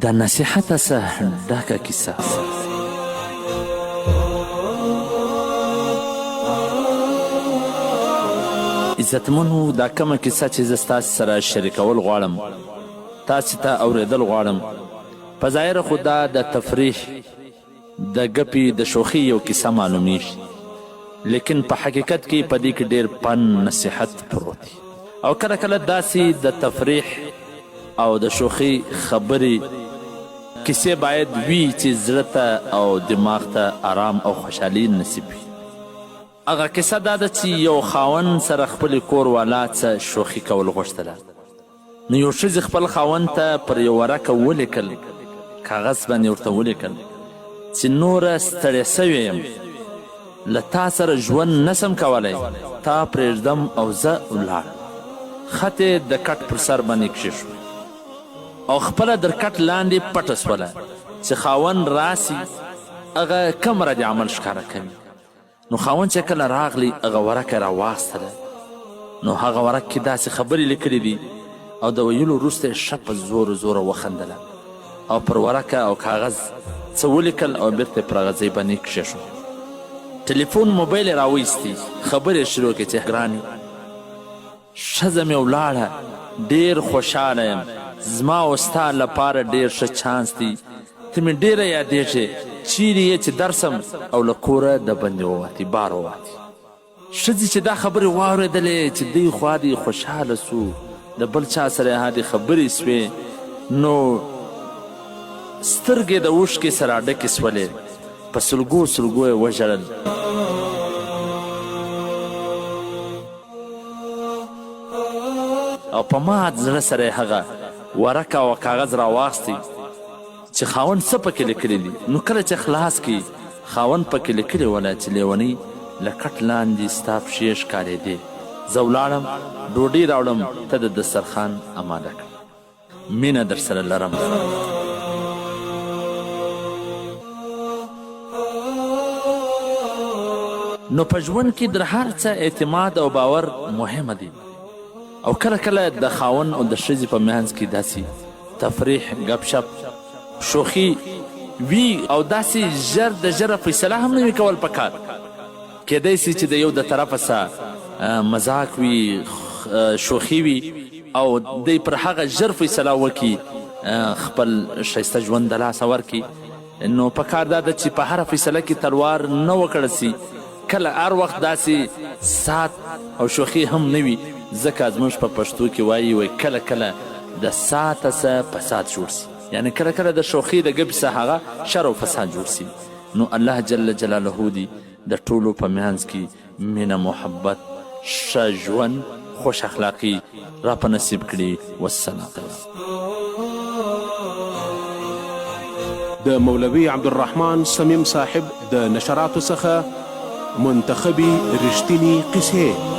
د نصیحته څخه ډکه کیسه. عزتمنو، دا کومه کیسه چې زه ستاسې سره شریکول غواړم، تاسې ته اورېدل غواړم، په ظاهره خو دا د تفریح د ګپې د شوخي یو کیسه معلومیږي، لیکن په حقیقت کې په دې کې ډېر پن نصیحت پروت دی. او کله کله داسې د تفریح او د شوخي خبرې کیسې باید وي چې زړه ته او دماغ ته آرام او خوشحالي نصیب وي. هغه کیسه دا ده چې یو خاوند سره خپل کور والا څه شوخي کول غوښتله، نو یو ښځې خپل خاوند ته پر یو ورقه ولیکل، کاغذ باندې ورته ولیکل چې نوره ستړی سوی یم، له تا سره ژوند نسم کولی، تا پرېږدم او زه ولاړم. خط یې د کټ پر سر باندې کښېښود او خپله در کټ لاندې پټه سوله چې خاوند راسي هغه کم رد عمل ښکاره کوي. نو خاوند چې کله راغلی هغه ورقه یې راواخیستله، نو هغه ورق کې داسې خبرې لیکلې دي او د ویلو وروسته یې ښه په زوره زوره وخندله او پر ورقه او کاغذ څه ولیکل او بیرته یې پر هغه ځای باندې کښېښود. ټلیفون موبایل یې راوایستي، خبرې یې شروع کړې چې ګرانې ښځه مې ولاړه، ډېر خوشحاله یم، زما او ستا لپاره ډېر ښه چانس دی، ته مې ډېره یادېږې، چیرې یې چې درسم او له کوره د بندې ووتې، بار ووتې. ښځې چې دا خبرې واورېدلې چې دی خوا دې خوشحاله سو، د بل چا سره یې هادې خبرې سوې، نو سترګې د اوښکې سره ډکې سولې، په سلګو سلګو یې وژړل. او په مات زړه سره یې هغه ورقه او کاغذ راواخیستی چې خاوند څه پکې لیکلي دي. نو کله چې خلاص کړي، خاوند پکې لیکلي وله چې لیونۍ له کټ لاندې ستا پښې ښکارېدې، زه ولاړم، ډوډۍ راوړم، ته د دسترخوان اماده کړه، مینه در سره لرم. نو په ژوند کې در هر څه اعتماد او باور مهمه دی، او کله کله د خاوند او د ښځې په منځ کې داسې تفریح، ګپ شپ، شوخي وي او داسې ژر د ژره فیصله هم نه وي کول پکار. کیدی سي چې د یو د طرفه څه مذاق وي، شوخي وي او دی پر هغه ژر فیصله وکړي، خپل ښایسته ژوند د لاسه ورکړي. نو پکار دا ده چې په هره فیصله کې تلوار نه وکړل سي، کله هر وخت داسې سات او شوخي هم نه وي، ځکه زموږ په پښتو کې وایي کله کله د ساته څه فساد جوړ سي، یعنی کله کله د شوخي د ګپ څه هغه شر او فساد جوړ سي. نو الله جل جلاله دې د ټولو په منځ کې مینه، محبت، ښه ژوند، خوش اخلاقي را په نصیب کړي. والسلام. د مولوي عبدالرحمن صمیم صاحب د نشراتو څخه منتخبي رښتینې قصې.